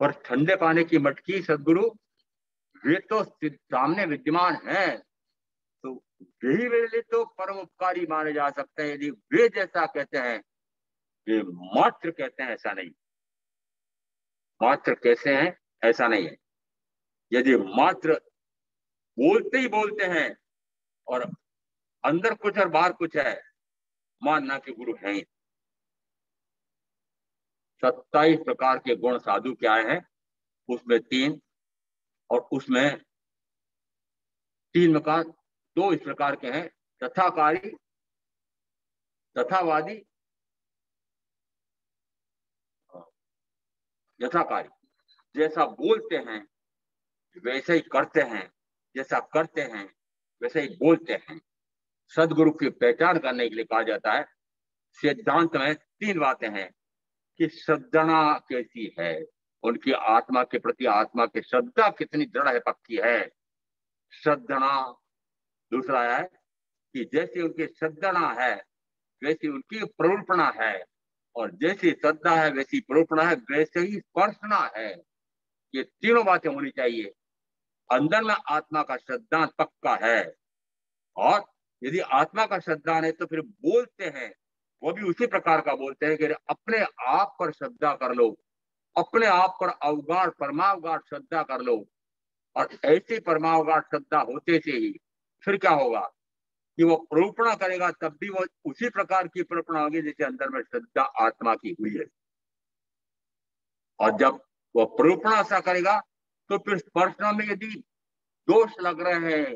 और ठंडे पानी की मटकी सदगुरु वे तो सामने विद्यमान है, तो यही मेरे लिए तो परम उपकारी माने जा सकते हैं। यदि वे जैसा कहते हैं, वे मात्र कहते हैं, ऐसा नहीं। मात्र कैसे हैं, ऐसा नहीं है। यदि मात्र बोलते ही बोलते हैं और अंदर कुछ और बाहर कुछ है, मानना कि गुरु हैं। 27 प्रकार के गुण साधु क्या है, उसमें 3, और उसमें 3 मकान 2 इस प्रकार के हैं, तथाकारी, तथावादी, यथाकारी। जैसा बोलते हैं वैसे ही करते हैं, जैसा करते हैं वैसे ही बोलते हैं। सदगुरु की पहचान करने के लिए कहा जाता है, सिद्धांत में 3 बातें हैं कि श्रद्धा कैसी है, उनकी आत्मा के प्रति आत्मा की श्रद्धा कितनी दृढ़ है, पक्की है। श्रद्धा। दूसरा है कि जैसी उनकी श्रद्धा है वैसी उनकी प्ररूपणा है, और जैसी श्रद्धा है वैसी प्ररूपणा है, वैसे ही स्पर्शना है। ये तीनों बातें होनी चाहिए। अंदर में आत्मा का श्रद्धा पक्का है, और यदि आत्मा का श्रद्धा है तो फिर बोलते हैं वो भी उसी प्रकार का बोलते हैं कि अपने आप पर श्रद्धा कर लो, अपने आप पर अवगाढ़ परमावगाढ़ श्रद्धा कर लो। और ऐसी परमावगाढ़ श्रद्धा होते से ही फिर क्या होगा कि वो प्रोपणा करेगा, तब भी वो उसी प्रकार की प्रोपणा होगी जैसे अंदर में श्रद्धा आत्मा की हुई है। और जब वो प्रोपणा सा करेगा तो फिर स्पर्शना में यदि दोष लग रहे हैं,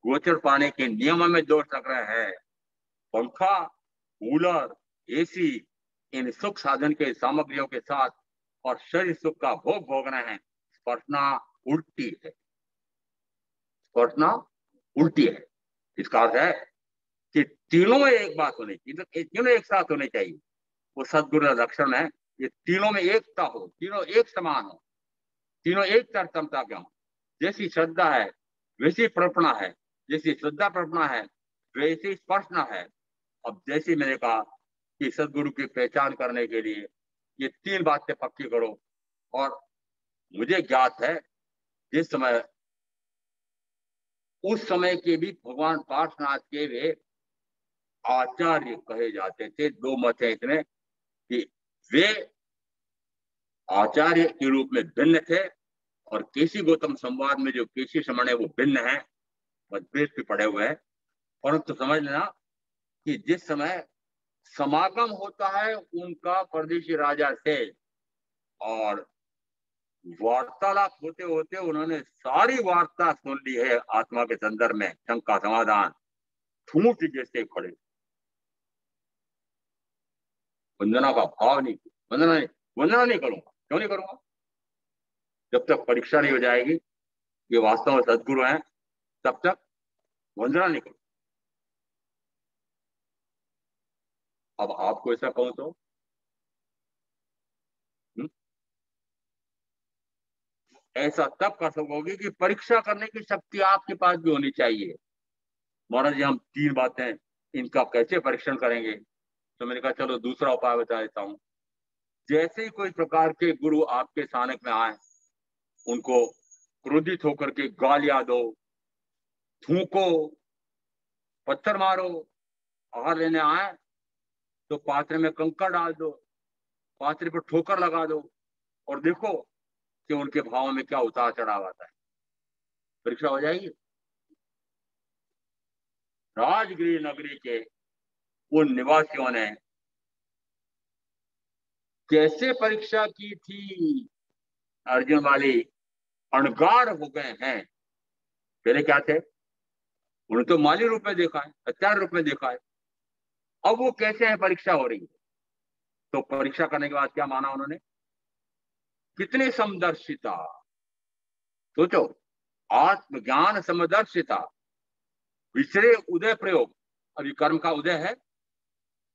गोचर पाने के नियम में दोष लग रहे हैं, पंखा, कूलर, एसी, इन सुख साधन के सामग्रियों के साथ और शरीर सुख का भोग भोग रहे हैं, स्पर्शना उल्टी है। स्पर्शना उल्टी है। इसका अर्थ है कि तीनों में एक बात होनी चाहिए, तीनों एक साथ होने चाहिए। वो सदगुरु का लक्षण है, ये तीनों में एकता हो, तीनों एक समान हो, तीनों एक तरसमता के हो। जैसी श्रद्धा है वैसी प्रपणा है, जैसी श्रद्धा प्रपणा है वैसी स्पर्शना है। अब जैसे मैंने कहा कि सदगुरु की पहचान करने के लिए ये 3 बातें पक्की करो। और मुझे ज्ञात है जिस समय उस समय के भी भगवान पार्श्वनाथ के वे आचार्य कहे जाते थे। 2 मत है इसमें कि वे आचार्य के रूप में भिन्न थे, और केसी गौतम संवाद में जो केसी श्रमण है वो भिन्न है, मतभेद पे पड़े हुए हैं। परंतु समझ लेना कि जिस समय समागम होता है उनका परदेशी राजा से, और वार्तालाप होते होते उन्होंने सारी वार्ता सुन ली है आत्मा के संदर्भ में, शंका समाधान, ठूठ जैसे खड़े। वंदना का भाव नहीं, वंदना नहीं करूंगा। क्यों नहीं करूंगा? जब तक परीक्षा नहीं हो जाएगी ये वास्तव में सदगुरु हैं, तब तक वंदना नहीं करूंगा। अब आपको ऐसा कहूं तो ऐसा तब कर सकोगे कि परीक्षा करने की शक्ति आपके पास भी होनी चाहिए। महाराज जी हम 3 बातें इनका कैसे परीक्षण करेंगे? तो मैंने कहा चलो दूसरा उपाय बता देता हूं। जैसे ही कोई प्रकार के गुरु आपके सानिध्य में आए, उनको क्रोधित होकर के गालियां दो, थूको, पत्थर मारो। आहार लेने आए तो पात्र में कंकड़ डाल दो, पात्र पर ठोकर लगा दो, और देखो कि उनके भाव में क्या उतार चढ़ाव आता है। परीक्षा हो जाएगी। राजगिरी नगरी के उन निवासियों ने कैसे परीक्षा की थी, अर्जुन वाली अणगार हो गए हैं। पहले क्या थे? उन्हें तो माली रूप में देखा है, हत्यार रूप में देखा है। अब वो कैसे है, परीक्षा हो रही है। तो परीक्षा करने के बाद क्या माना उन्होंने? कितनी समदर्शिता। सोचो, आत्मज्ञान समदर्शिता, विसरे उदय प्रयोग। अभी कर्म का उदय है,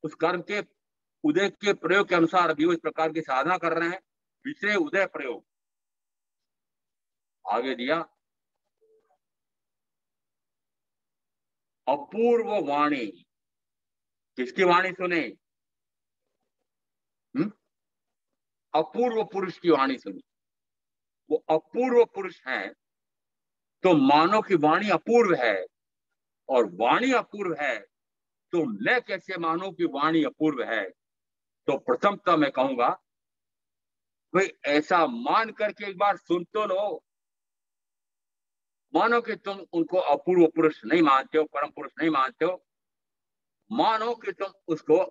उस कर्म के उदय के प्रयोग के अनुसार अभी वो इस प्रकार की साधना कर रहे हैं। विसरे उदय प्रयोग। आगे दिया अपूर्व वाणी। किसकी वाणी सुने? अपूर्व पुरुष की वाणी सुनी। वो अपूर्व पुरुष हैं, तो मानो कि वाणी अपूर्व है, और वाणी अपूर्व है तो मैं कैसे मानूं कि वाणी अपूर्व है? तो प्रथमतः मैं कहूंगा, भाई ऐसा मान करके एक बार सुन तो लो। मानो कि तुम उनको अपूर्व पुरुष नहीं मानते हो, परम पुरुष नहीं मानते हो, मानो कि तुम उसको,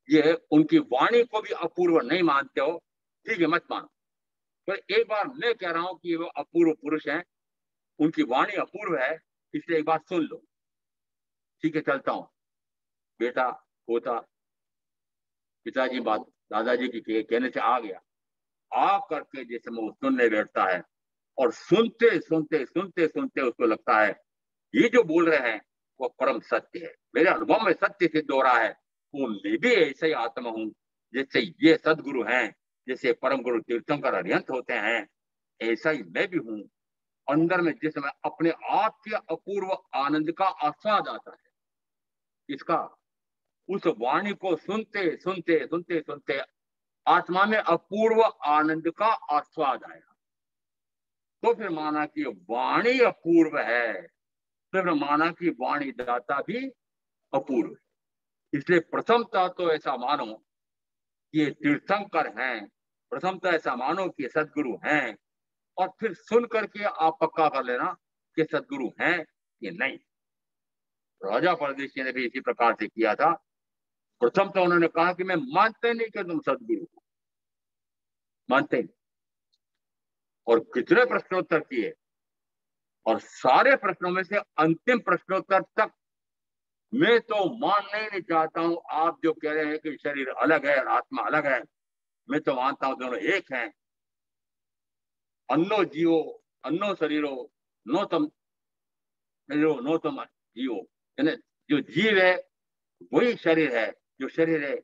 ये उनकी वाणी को भी अपूर्व नहीं मानते हो, ठीक है, मत मानो। पर एक बार मैं कह रहा हूं कि वो अपूर्व पुरुष हैं, उनकी वाणी अपूर्व है, इसलिए एक बार सुन लो। ठीक है, चलता हूं। बेटा पोता पिताजी बात दादाजी की कहने से आ गया, आ करके जैसे वो सुनने बैठता है, और सुनते सुनते सुनते सुनते उसको लगता है ये जो बोल रहे हैं वो परम सत्य है, मेरे अनुभव में सत्य सिद्ध हो रहा है। वो मैं भी ऐसे ही आत्मा हूँ, जैसे ये सदगुरु हैं, जैसे परम गुरु तीर्थंकर अरिहंत होते हैं, ऐसा ही मैं भी हूँ। अंदर में जिस समय अपने आप के अपूर्व आनंद का आस्वाद आता है, इसका, उस वाणी को सुनते सुनते सुनते सुनते आत्मा में अपूर्व आनंद का आस्वाद आया, तो फिर माना कि वाणी अपूर्व है, तो फिर माना कि वाणी दाता भी अपूर्व है। इसलिए प्रथमतः तो ऐसा मानो कि ये तीर्थंकर हैं, प्रथमतः ऐसा मानो कि सदगुरु हैं, और फिर सुन करके आप पक्का कर लेना कि सदगुरु हैं कि नहीं। राजा परदेशी ने भी इसी प्रकार से किया था। प्रथम तो उन्होंने कहा कि मैं मानते नहीं कि तुम सदगुरु हो, मानते नहीं। और कितने प्रश्नोत्तर किए, और सारे प्रश्नों में से अंतिम प्रश्नोत्तर तक मैं तो मानना ही नहीं चाहता हूं। आप जो कह रहे हैं कि शरीर अलग है और आत्मा अलग है, मैं तो मानता हूं दोनों एक हैं। अन्नो जीवो अन्नो शरीरो नो तम शरीरो नो तम जीवो, यानी जो जीव है वही शरीर है, जो शरीर है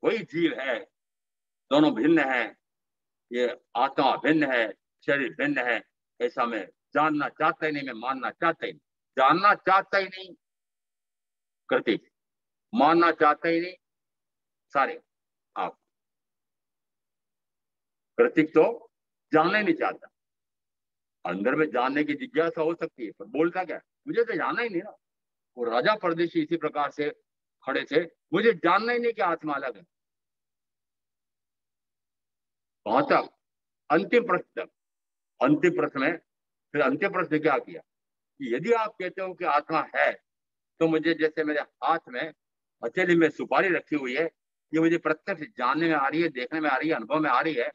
वही जीव है, दोनों भिन्न है। ये आत्मा भिन्न है, शरीर भिन्न है, ऐसा मैं जानना चाहता ही नहीं, मैं मानना चाहता ही नहीं। जानना चाहता ही नहीं कृतिक, मानना चाहता ही नहीं सारे। आप कृतिक तो जानना ही नहीं चाहता, अंदर में जानने की जिज्ञासा हो सकती है, पर बोलता क्या, मुझे तो जानना ही नहीं ना। वो राजा परदेशी इसी प्रकार से खड़े थे, मुझे जानना ही नहीं कि आत्मा अलग है। वहां तक अंतिम प्रश्न तक, अंतिम प्रश्न में फिर अंतिम प्रश्न क्या किया कि यदि आप कहते हो कि आत्मा है, तो मुझे जैसे मेरे हाथ में हथेली में सुपारी रखी हुई है, ये मुझे प्रत्यक्ष जानने में आ रही है, देखने में आ रही है, अनुभव में आ रही है।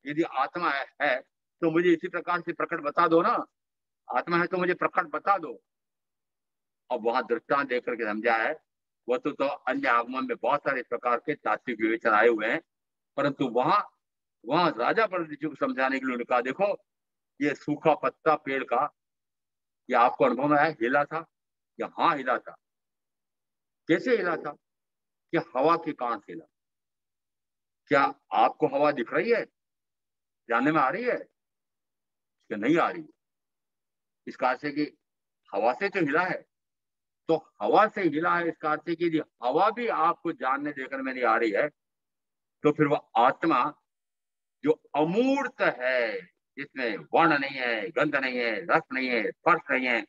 यदि आत्मा है तो मुझे इसी प्रकार से प्रकट बता दो ना, आत्मा है तो मुझे प्रकट बता दो। अब वहां दृष्टांत देख करके समझा है, वह तो अन्य आगमन में बहुत सारे इस प्रकार के तात्विक विवेचन आए हुए हैं, परंतु वहां वहां राजा परदेशी को समझाने के लिए उन्होंने कहा, देखो ये सूखा पत्ता पेड़ का, ये आपको अनुभव में आया हिला था? या हाँ हिला था। कैसे हिला था? कि हवा के कारण से हिला। क्या आपको हवा दिख रही है, जानने में आ रही है कि नहीं आ रही? इसका अर्थ है कि हवा से तो हिला है, तो हवा से हिला है इसका अर्थ है कि यदि हवा भी आपको जानने देखने में नहीं आ रही है, तो फिर वह आत्मा जो अमूर्त है, जिसमें वर्ण नहीं है, गंध नहीं है, रस नहीं है, स्पर्श नहीं है,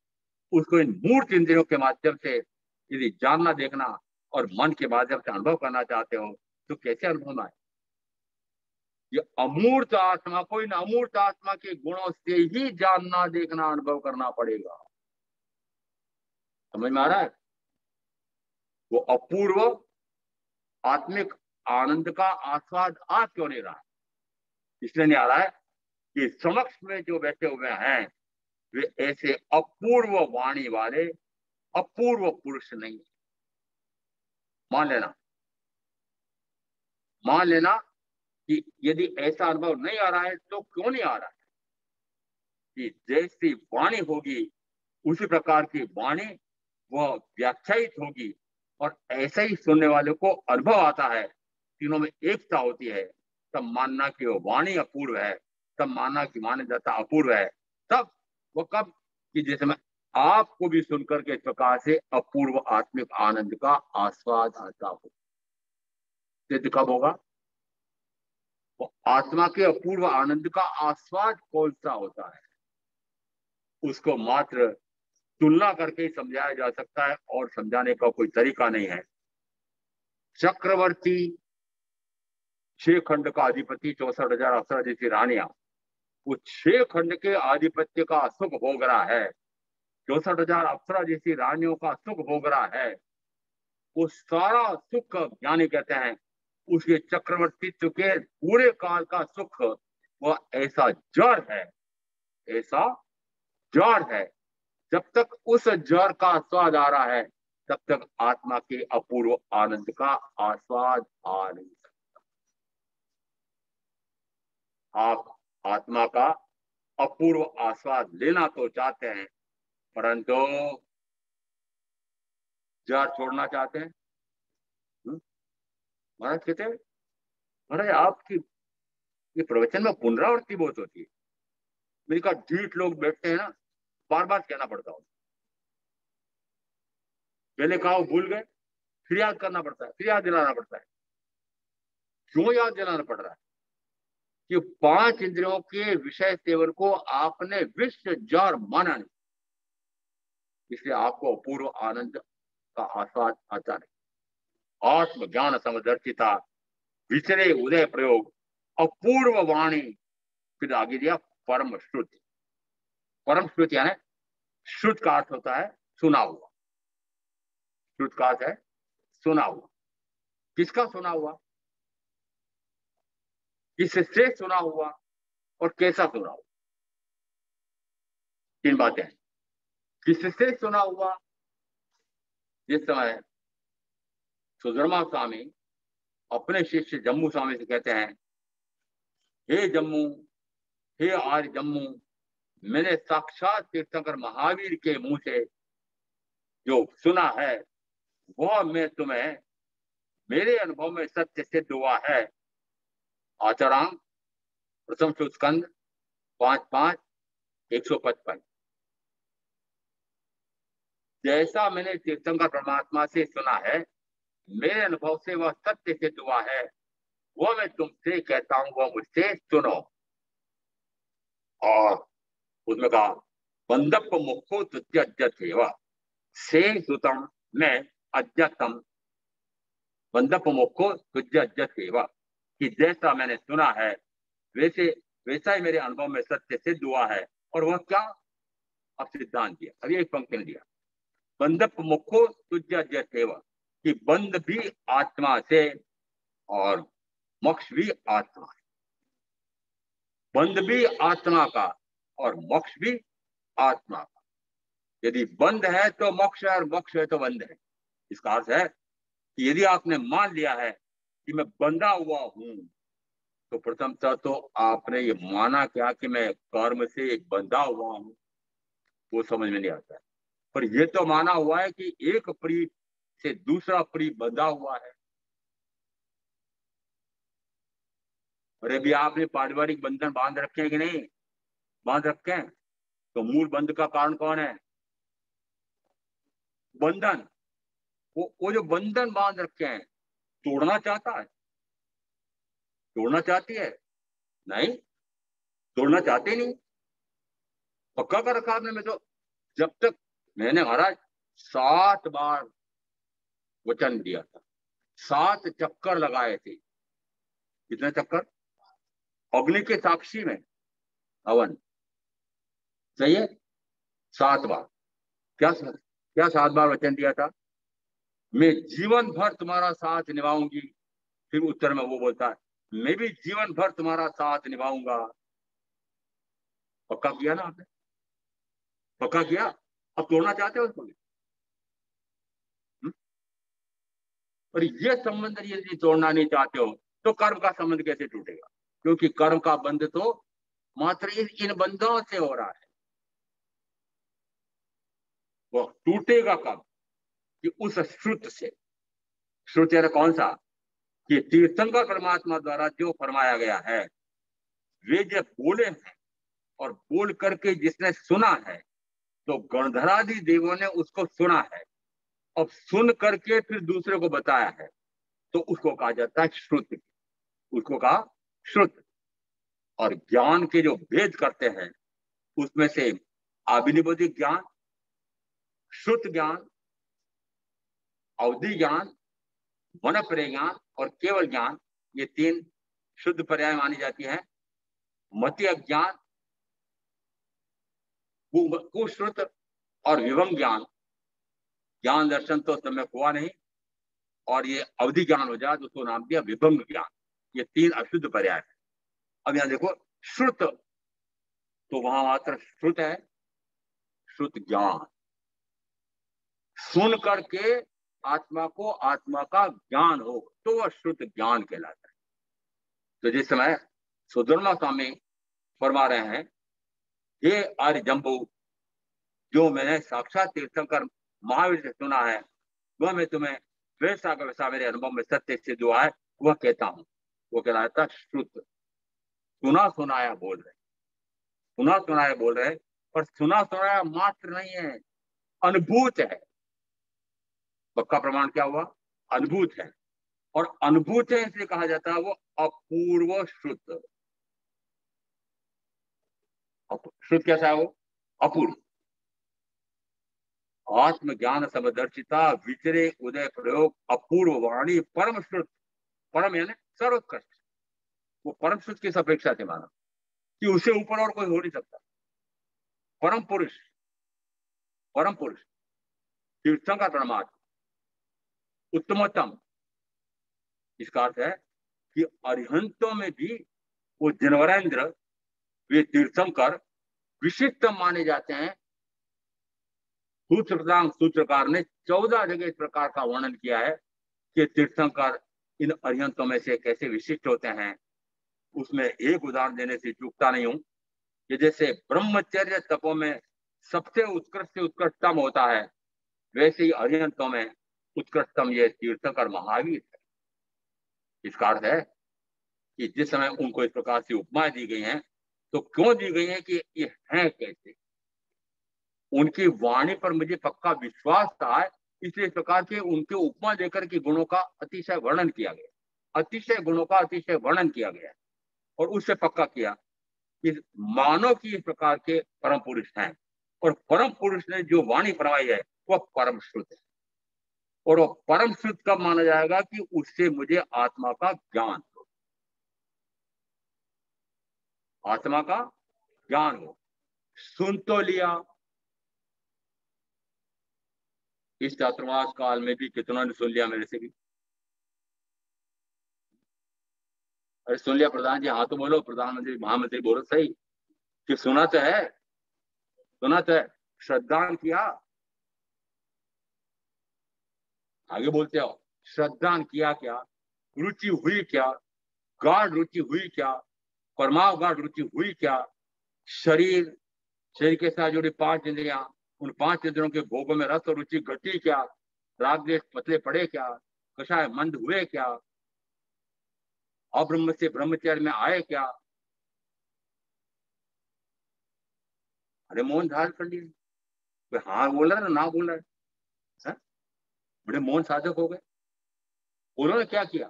उसको इन मूर्त इंद्रियों के माध्यम से यदि जानना देखना और मन के माध्यम से अनुभव करना चाहते हो, तो कैसे अनुभव में आए? ये अमूर्त आत्मा को इन अमूर्त आत्मा के गुणों से ही जानना देखना अनुभव करना पड़ेगा। समझ में आ रहा है? वो अपूर्व आत्मिक आनंद का आस्वाद आ क्यों नहीं रहा है? इसलिए नहीं आ रहा है कि समक्ष में जो बैठे हुए हैं वे ऐसे अपूर्व वाणी वाले अपूर्व पुरुष नहीं। मान लेना, मान लेना कि यदि ऐसा अनुभव नहीं आ रहा है तो क्यों नहीं आ रहा है? कि जैसी वाणी होगी उसी प्रकार की वाणी वह व्याख्यायित होगी, और ऐसे ही सुनने वाले को अनुभव आता है, तीनों में एकता होती है, तब मानना कि वो वाणी अपूर्व है, तब मानना कि मान्यता अपूर्व है। तब वो कब? कि जैसे मैं आपको भी सुनकर के इस प्रकार से अपूर्व आत्मिक आनंद का आस्वाद आता हो। सिद्ध कब होगा? वो आत्मा के अपूर्व आनंद का आस्वाद कौन सा होता है, उसको मात्र तुलना करके ही समझाया जा सकता है और समझाने का कोई तरीका नहीं है। चक्रवर्ती, 6 खंड का अधिपति, 64,000 अप्सरा जैसी रानियां, वो 6 खंड के आधिपत्य का सुख भोग रहा है, 64,000 अप्सरा जैसी रानियों का सुख भोग रहा है। वो सारा सुख ज्ञानी कहते हैं उसके चक्रवर्तित्व के पूरे काल का सुख वह ऐसा जड़ है, ऐसा जड़ है। जब तक उस जड़ का स्वाद आ रहा है तब तक आत्मा के अपूर्व आनंद का आस्वाद आ नहीं सकता। आप आत्मा का अपूर्व आस्वाद लेना तो चाहते हैं, परंतु जड़ छोड़ना चाहते हैं। महाराज कहते हैं, महाराज आपकी ये प्रवचन में पुनरावृत्ति बहुत होती है। मेरी कहा ढीठ लोग बैठते हैं ना, बार बार कहना पड़ता है, पहले कहा वो भूल गए, फिर याद करना पड़ता है, फिर याद दिलाना पड़ता है। क्यों याद दिलाना पड़ रहा है? कि 5 इंद्रियों के विषय सेवन को आपने विश्व जड़ माना नहीं, इसलिए आपको अपूर्व आनंद का आस्वाद आता नहीं। आत्मज्ञान समदर्शिता, विचरे उदय प्रयोग, अपूर्व वाणी, फिर आगे दिया परम श्रुति। परम श्रुति यानी श्रुत का अर्थ होता है सुना हुआ, श्रुत का अर्थ है सुना हुआ। किसका सुना हुआ, किससे सुना हुआ और कैसा सुना हुआ, 3 बातें हैं। किससे सुना हुआ, जिस समय सुधर्मा स्वामी अपने शिष्य जम्मू स्वामी से कहते हैं, हे जम्मू, हे आर्य जम्मू, मैंने साक्षात तीर्थंकर महावीर के मुंह से जो सुना है वह मैं तुम्हें मेरे अनुभव में सत्य सिद्ध हुआ है। आचरांग प्रथम स्कंद 5:5 155। जैसा मैंने तीर्थंकर परमात्मा से सुना है, मेरे अनुभव से वह सत्य सिद्ध हुआ है, वह मैं तुमसे कहता हूं, वह मुझसे सुनो। और उसमें कहा बंदप मुखो तुज्य से सुतम में अज्ञतम, बंदप मुखो तुज्य सेवा, कि जैसा मैंने सुना है वैसा ही मेरे अनुभव में सत्य सिद्ध हुआ है। और वह क्या, अब सिद्धांत दिया, अभी एक पंक्ति ने दिया, बंदप मुखो तुज्य सेवा, कि बंद भी आत्मा से और मोक्ष भी आत्मा है। बंद भी आत्मा का और मोक्ष भी आत्मा का। यदि बंद है तो मोक्ष है और मोक्ष है तो बंद है। इसका अर्थ है कि यदि आपने मान लिया है कि मैं बंधा हुआ हूं, तो प्रथमतः तो आपने ये माना क्या कि मैं कर्म से एक बंधा हुआ हूं, वो समझ में नहीं आता है। पर यह तो माना हुआ है कि एक प्रिय से दूसरा प्रिय बंधा हुआ है। अरे भी आपने पारिवारिक बंधन बांध रखे हैं कि नहीं बांध रखे हैं? तो मूल बंध का कारण कौन है? बंधन। वो जो बंधन बांध रखे हैं, तोड़ना चाहता है? तोड़ना चाहती है? नहीं, तोड़ना चाहते नहीं। पक्का कर रखा आपने। मैं तो जब तक मैंने महाराज 7 बार वचन दिया था, 7 चक्कर लगाए थे। कितने चक्कर? अग्नि के साक्षी में हवन, सही है, 7 बार। क्या 7 बार वचन दिया था? मैं जीवन भर तुम्हारा साथ निभाऊंगी। फिर उत्तर में वो बोलता है, मैं भी जीवन भर तुम्हारा साथ निभाऊंगा। पक्का किया ना आपने? पक्का किया। अब तोड़ना चाहते हो उसको? और ये संबंध यदि तोड़ना नहीं चाहते हो तो कर्म का संबंध कैसे टूटेगा? क्योंकि कर्म का बंध तो मात्र इन बंधों से हो रहा है। वो टूटेगा कब? कि उस श्रुत से। श्रुत यानी कौन सा? कि तीर्थंकर परमात्मा द्वारा जो फरमाया गया है, वे जब बोले हैं और बोल करके जिसने सुना है, तो गणधरादि देवों ने उसको सुना है, अब सुन करके फिर दूसरे को बताया है, तो उसको कहा जाता है श्रुति। उसको कहा श्रुत और ज्ञान के जो भेद करते हैं उसमें से आविनिबोधिक ज्ञान, श्रुत ज्ञान, अवधि ज्ञान, मनःपर्यय ज्ञान और केवल ज्ञान, ये तीन शुद्ध पर्याय मानी जाती है। मति अज्ञान, कुश्रुत और विभंग ज्ञान, ज्ञान दर्शन तो समय हुआ नहीं, और ये अवधि ज्ञान हो जाए तो उसको नाम दिया विभंग ज्ञान। ये तीन अशुद्ध पर्याय है। अब यहां देखो श्रुत, तो वहां मात्र श्रुत है, श्रुत ज्ञान, सुन करके आत्मा को आत्मा का ज्ञान हो तो वह श्रुत ज्ञान कहलाता है। तो जिस समय सुधर्मा स्वामी फरमा रहे हैं, ये आर्य जंबू, जो मैंने साक्षात तीर्थंकर महावीर से सुना है वह मैं तुम्हें वैसा का वैसा मेरे अनुभव में सत्य से जो है वह कहता हूं। वो कहलाता श्रुत, सुना सुनाया बोल रहे, सुना सुनाया बोल रहे, पर सुना सुनाया मात्र नहीं है, अनुभूत है। पक्का प्रमाण क्या हुआ? अनुभूत है, और अनुभूत है इसलिए कहा जाता है वो अपूर्व श्रुत। श्रुत कैसा है? वो अपूर्व। आत्मज्ञान समदर्शिता विचरे उदय प्रयोग अपूर्व वाणी परम श्रुत। परम यानी सर्वोत्कृष्ट, वो परम श्रुत किस अपेक्षा से माना कि उससे ऊपर और कोई हो नहीं सकता। परम पुरुष, परम पुरुष, तीर्थंकर परमात्मा, उत्तमोत्तम। इसका अर्थ है कि अरिहंतों में भी वो जनवरेंद्र, वे तीर्थंकर विशिष्ट माने जाते हैं। सूत्रकार ने 14 जगह इस प्रकार का वर्णन किया है कि तीर्थंकर इन अरिहंतों में से कैसे विशिष्ट होते हैं। उसमें एक उदाहरण देने से चूकता नहीं हूं कि जैसे ब्रह्मचर्य तपों में सबसे उत्कृष्ट से उत्कृष्टतम होता है, वैसे ही अरिहंतों में उत्कृष्टतम ये तीर्थंकर महावीर है। इसका अर्थ है कि जिस समय उनको इस प्रकार से उपमाएं दी गई हैं, तो क्यों दी गई हैं कि ये हैं कैसे, उनकी वाणी पर मुझे पक्का विश्वास था, इसलिए इस प्रकार के उनके उपमा देकर के गुणों का अतिशय वर्णन किया गया, अतिशय गुणों का अतिशय वर्णन किया गया, और उससे पक्का किया कि मानव की इस प्रकार के परम पुरुष हैं, और परम पुरुष ने जो वाणी फरमाई है वह परम श्रुत है। और वह परम श्रुत कब माना जाएगा? कि उससे मुझे आत्मा का ज्ञान हो, आत्मा का ज्ञान हो। सुन तो लिया, इस चातुर्मास काल में भी कितना ने सुन लिया मेरे से भी। अरे सुन लिया प्रधान जी, हाँ तो बोलो, प्रधानमंत्री महामंत्री बोलो सही कि सुना तो है, सुना तो है। श्रद्धान किया, आगे बोलते हो, श्रद्धान किया क्या, रुचि हुई क्या, गाढ़ रुचि हुई क्या, परमाव गाढ़ रुचि हुई क्या, शरीर, शरीर के साथ जुड़ी 5 इंद्रियां, उन 5 इंद्रियों के भोगों में रस और रुचि घटी क्या, राग देश पतले पड़े क्या, कषाय मंद हुए क्या, अब्रह्म से ब्रह्मचर्य में आए क्या। अरे मौन धारण कर लिए, हाँ बोल रहा है ना बोल रहा है, बड़े मौन साधक हो गए। उन्होंने क्या किया?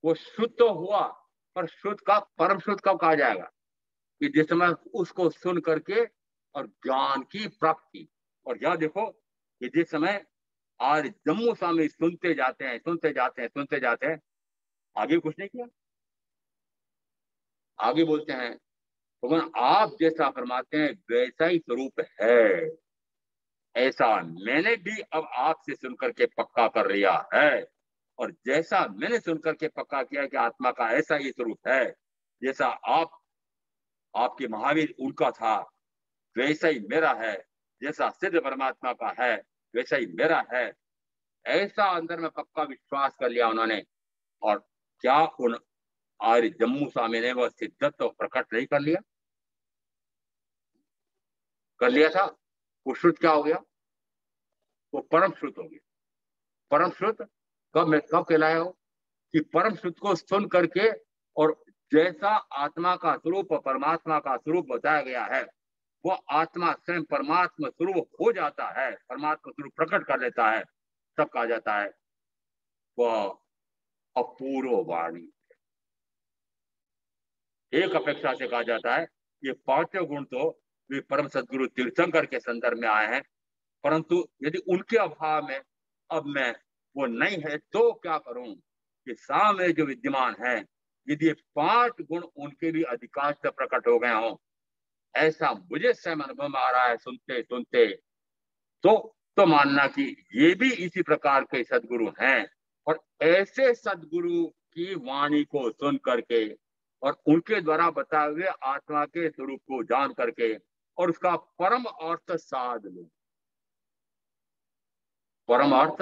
वो शुद्ध तो हुआ, पर शुद्ध का परम शुद्ध कब कहा जाएगा? कि जिस समय उसको सुन करके और ज्ञान की प्राप्ति। और यह देखो कि जिस समय आज जम्मू स्वामी सुनते जाते हैं, सुनते जाते हैं, सुनते जाते हैं, आगे कुछ नहीं किया। आगे बोलते हैं, भगवान आप जैसा फरमाते हैं वैसा ही स्वरूप है, ऐसा मैंने भी अब आपसे सुनकर के पक्का कर लिया है। और जैसा मैंने सुनकर के पक्का किया कि आत्मा का ऐसा ही स्वरूप है, जैसा आपके महावीर उनका था वैसा ही मेरा है, जैसा सिद्ध परमात्मा का है वैसा ही मेरा है, ऐसा अंदर में पक्का विश्वास कर लिया उन्होंने। और क्या उन आर्य जम्मू स्वामी ने वह सिद्धत्व तो प्रकट नहीं कर लिया? कर लिया था। वो श्रुत क्या हो गया? वो परम श्रुत हो गया। परम श्रुत कब कहलाया हो? कि परम श्रुत को सुन करके, और जैसा आत्मा का स्वरूप परमात्मा का स्वरूप बताया गया है, वो आत्मा स्वयं परमात्मा स्वरूप हो जाता है, परमात्मा स्वरूप प्रकट कर लेता है, तब कहा जाता है वह अपूर्व वाणी। एक अपेक्षा से कहा जाता है ये पांचों गुण तो वे परम सदगुरु तीर्थंकर के संदर्भ में आए हैं, परंतु यदि उनके अभाव में अब मैं वो नहीं है तो क्या करूं कि सामने जो विद्यमान है यदि ये पांच गुण उनके भी अधिकांश से प्रकट हो गए हों, ऐसा मुझे स्वयं अनुभव में आ रहा है सुनते सुनते, तो मानना कि ये भी इसी प्रकार के सदगुरु हैं। और ऐसे सदगुरु की वाणी को सुन करके और उनके द्वारा बताए हुए आत्मा के स्वरूप को जान करके और उसका परम अर्थ साध लो। परम अर्थ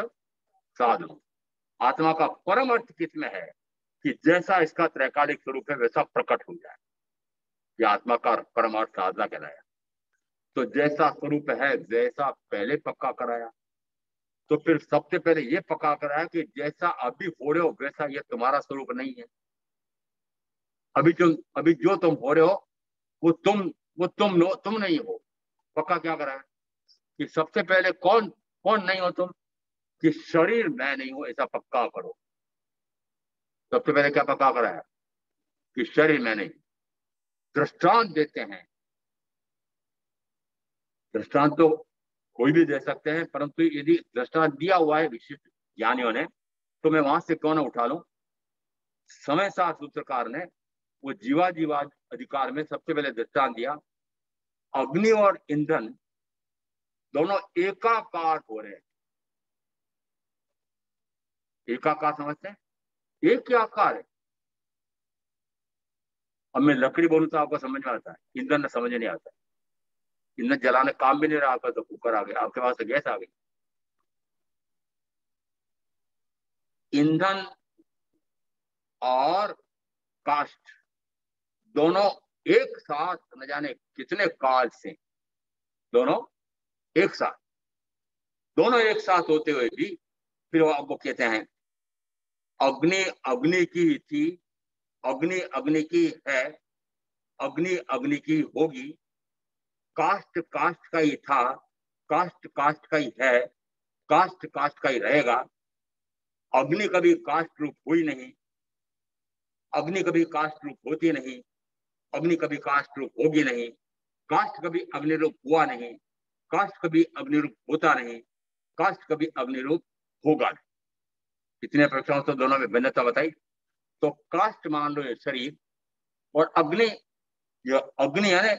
साध लो। आत्मा का परम अर्थ किसमें है कि जैसा इसका त्रैकालिक स्वरूप है वैसा प्रकट हो जाए, ये आत्मा का परम अर्थ साधना कहलाया। तो जैसा स्वरूप है वैसा पहले पक्का कराया, तो फिर सबसे पहले ये पक्का कराया कि जैसा अभी हो रहे हो वैसा ये तुम्हारा स्वरूप नहीं है। अभी जो तुम हो रहे हो वो तुम नहीं हो। पक्का क्या कराया कि सबसे पहले कौन कौन नहीं हो तुम, कि शरीर मैं नहीं हूं, ऐसा पक्का करो। सबसे पहले क्या पक्का कराया कि शरीर मैं नहीं। दृष्टांत देते हैं, दृष्टांत तो कोई भी दे सकते हैं, परंतु यदि दृष्टांत दिया हुआ है विशिष्ट ज्ञानियों ने तो मैं वहां से क्यों ना उठा लूं। समय सार सूत्रकार ने वो जीवा जीवा अधिकार में सबसे पहले दृष्टांत दिया, अग्नि और ईंधन दोनों एकाकार हो रहे हैं। एकाकार समझते हैं, एक ही आकार है। अब मैं लकड़ी बोलूं तो आपको समझ में आता है, ईंधन समझ नहीं आता। ईंधन जलाने काम भी नहीं रहा आपका तो कुकर आ गया, आपके पास तो गैस आ गई। ईंधन और काष्ठ दोनों एक साथ न जाने कितने काल से दोनों एक साथ दोनों एक साथ होते हुए भी फिर वो आपको कहते हैं अग्नि अग्नि की थी, अग्नि अग्नि की है, अग्नि अग्नि की होगी, काष्ठ काष्ठ का ही था, काष्ठ काष्ठ का ही है, काष्ठ काष्ठ का ही रहेगा। अग्नि कभी काष्ठ रूप हुई नहीं, अग्नि कभी काष्ठ रूप होती नहीं, अग्नि कभी काष्ठ रूप होगी नहीं, काष्ठ कभी अग्नि रूप हुआ नहीं, काष्ठ कभी अग्नि रूप होता नहीं, काष्ठ कभी अग्नि रूप होगा नहीं। इतने परीक्षाओं से दोनों में भिन्नता बताई। तो काष्ठ मान लो ये शरीर, और अग्नि, यह अग्नि है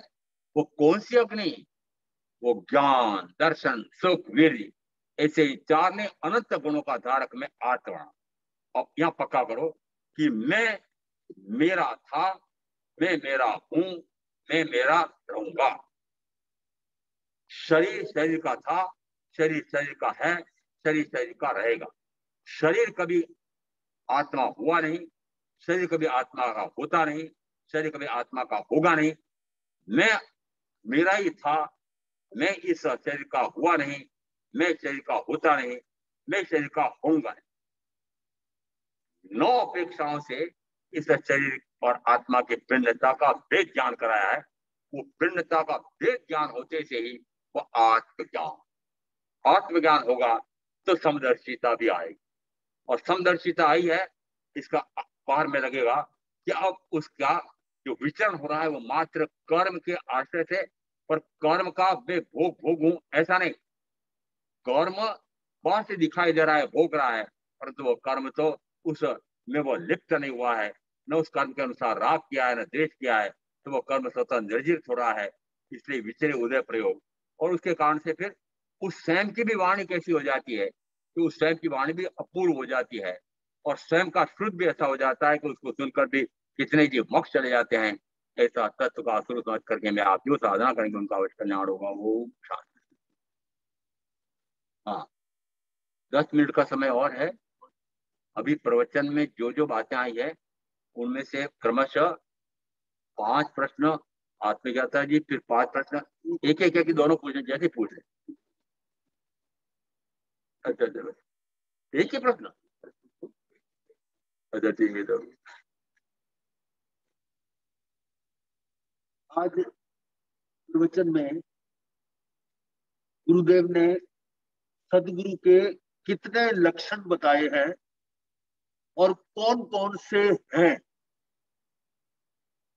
वो कौन सी अग्नि, वो ज्ञान दर्शन सुख वीर, ऐसे ही चार ने अनंत गुणों का धारक में आत्मा। अब यहां पक्का करो कि मैं मेरा था, मैं मेरा हूं, मैं मेरा रहूंगा। शरीर शरीर का था, शरीर शरीर का है, शरीर शरीर का रहेगा। शरीर कभी आत्मा हुआ नहीं, शरीर कभी आत्मा का होता नहीं, शरीर कभी आत्मा का होगा नहीं। मैं मेरा ही था, मैं इस शरीर का हुआ नहीं, मैं शरीर का होता नहीं, मैं शरीर का होऊंगा नहीं। 9 अपेक्षाओं से इस शरीर और आत्मा की भिन्नता का भेद ज्ञान कराया है। वो भिन्नता का भेद ज्ञान होते से ही वो आत्मज्ञान होगा तो समदर्शिता भी आएगी। और समदर्शिता आई है, इसका पार में लगेगा कि अब उसका जो विचरण हो रहा है वो मात्र कर्म के आश्रय से, पर कर्म का वे भोग भोग हूं ऐसा नहीं। कर्म बाहर से दिखाई दे रहा है, भोग रहा है, परंतु वो कर्म तो उस में वो लिप्त नहीं हुआ है, न उस कर्म के अनुसार राग किया है न द्वेष किया है, तो वो कर्म स्वतः निर्जीत हो रहा है। इसलिए विचरे उदय प्रयोग, और उसके कारण से फिर उस स्वयं की भी वाणी कैसी हो जाती है कि उस स्वयं की वाणी भी अपूर्व हो जाती है, और स्वयं का शुद्ध भी ऐसा हो जाता है कि उसको सुनकर भी कितने जीव मोक्ष चले जाते हैं। ऐसा तत्व का असुर समझ करके मैं आप जो साधना करेंगे उनका अवश्य कल्याण होगा। वो शांति। हाँ, 10 मिनट का समय और है। अभी प्रवचन में जो जो बातें आई है उनमें से क्रमशः 5 प्रश्न आत्मज्ञाता जी, फिर 5 प्रश्न एक एक एक दोनों पूछे, जैसे पूछ रहे। अच्छा अच्छा, एक ही प्रश्न। अच्छा ठीक है। तो आज प्रवचन में गुरुदेव ने सदगुरु के कितने लक्षण बताए हैं और कौन कौन से हैं,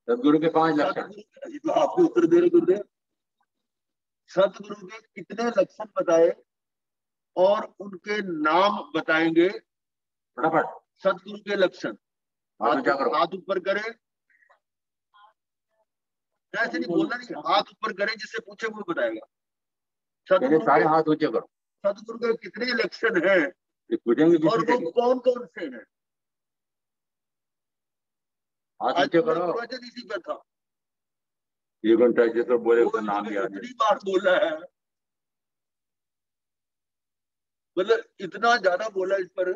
सदगुरु के 5 लक्षण। सदगुरु तो आपको उत्तर दे रहे गुरुदेव। सदगुरु के कितने लक्षण बताए और उनके नाम बताएंगे फटाफट। सदगुरु के लक्षण। हाथ ऊपर करें, ऐसे नहीं बोलना, नहीं हाथ ऊपर करें, जिससे पूछे वो बताएगा। सारे हाथ ऊंचे करो। सदगुरु के कितने लक्षण हैं और वो कौन कौन से हैं? हाथ ऊंचे करो। प्रवचन इसी पर था। 1 घंटा जैसे बोले उसका नाम याद इतनी बार बोला है, मतलब इतना ज्यादा बोला इस पर।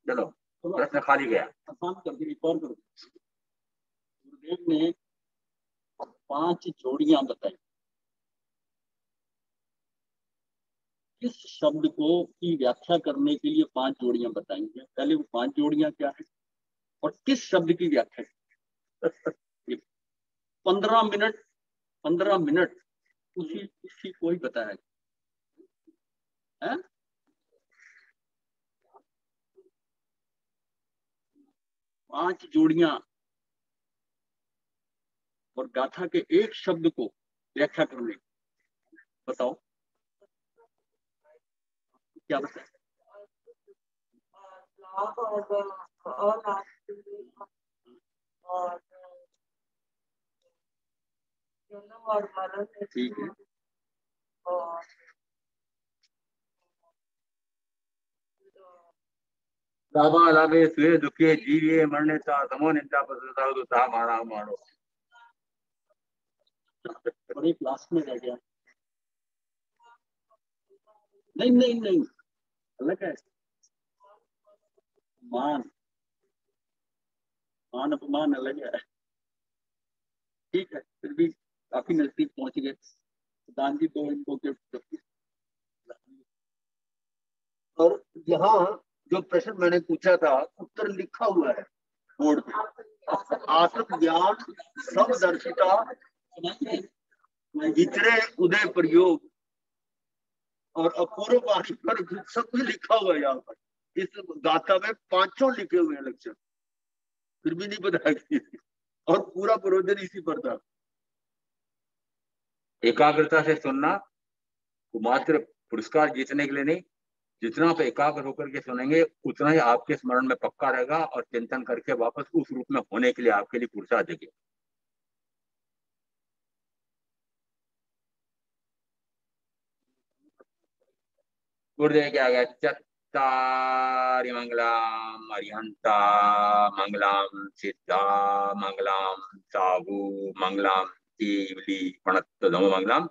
चलो प्रश्न खाली गया। आसान कर दी, एक और करो। गुरुदेव ने 5 जोड़ियां बताई। किस शब्द को की व्याख्या करने के लिए 5 जोड़ियां बताई हैं? पहले वो 5 जोड़ियां क्या है और किस शब्द की व्याख्या? 15 मिनट उसी को ही बताया है? 5 जोड़ियां और गाथा के एक शब्द को व्याख्या करने, बताओ क्या बताए? ठीक है। दाबा लागे सुए दुखे जीविए मरने ता तमो निंदा पसंदा तो ता मारा मारो। बड़े क्लास में रह गया। नहीं अलग है। मान अपमान अलग है। ठीक है, फिर भी काफी नजदीक पहुंच गए। दान जी तो इनको गिफ्ट। और यहाँ जो प्रश्न मैंने पूछा था उत्तर लिखा हुआ है बोर्ड पे। आत्म ज्ञान सब दर्शिता विचरे उदय प्रयोग और अपूर्व वाणी पर सब कुछ लिखा हुआ है। यहाँ पर इस गाथा में 5 लिखे हुए हैं लक्षण, फिर भी नहीं बताया। और पूरा प्रवचन इसी पर था। एकाग्रता से सुनना, मात्र पुरस्कार जीतने के लिए नहीं, जितना आप एकाग्र होकर के सुनेंगे उतना ही आपके स्मरण में पक्का रहेगा और चिंतन करके वापस उस रूप में होने के लिए आपके लिए पुरुषार्थ देगी। गुरुदेव क्या गया? चत्तारि मंगलम अरिहंता मंगलम सिद्धा मंगलम साहू मंगलम केवली प्रणतम मंगलम।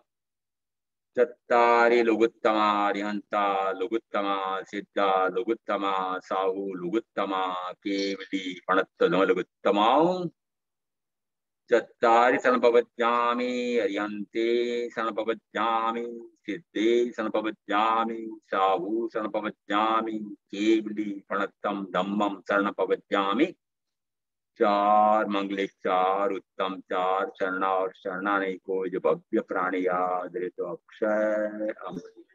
चत्तारि लघुत्तमा अरिहंता लघुत्तमा सिद्धा लघुत्तमा साहू लघुत्तमा केवली प्रणतम लघुत्तमा। चत्तारि संपवज्जामि अरिहन्ते संपवज्जामि सिद्धे संपवज्जामि साहू संपवज्जामि केवली प्रणतम धम्मम शरणपवज्जामि। 4 मंगले 4 उत्तम 4 शरणा और शरणा नहीं कोई जो भव्य प्राणी याद रे तो अक्षय अमृत।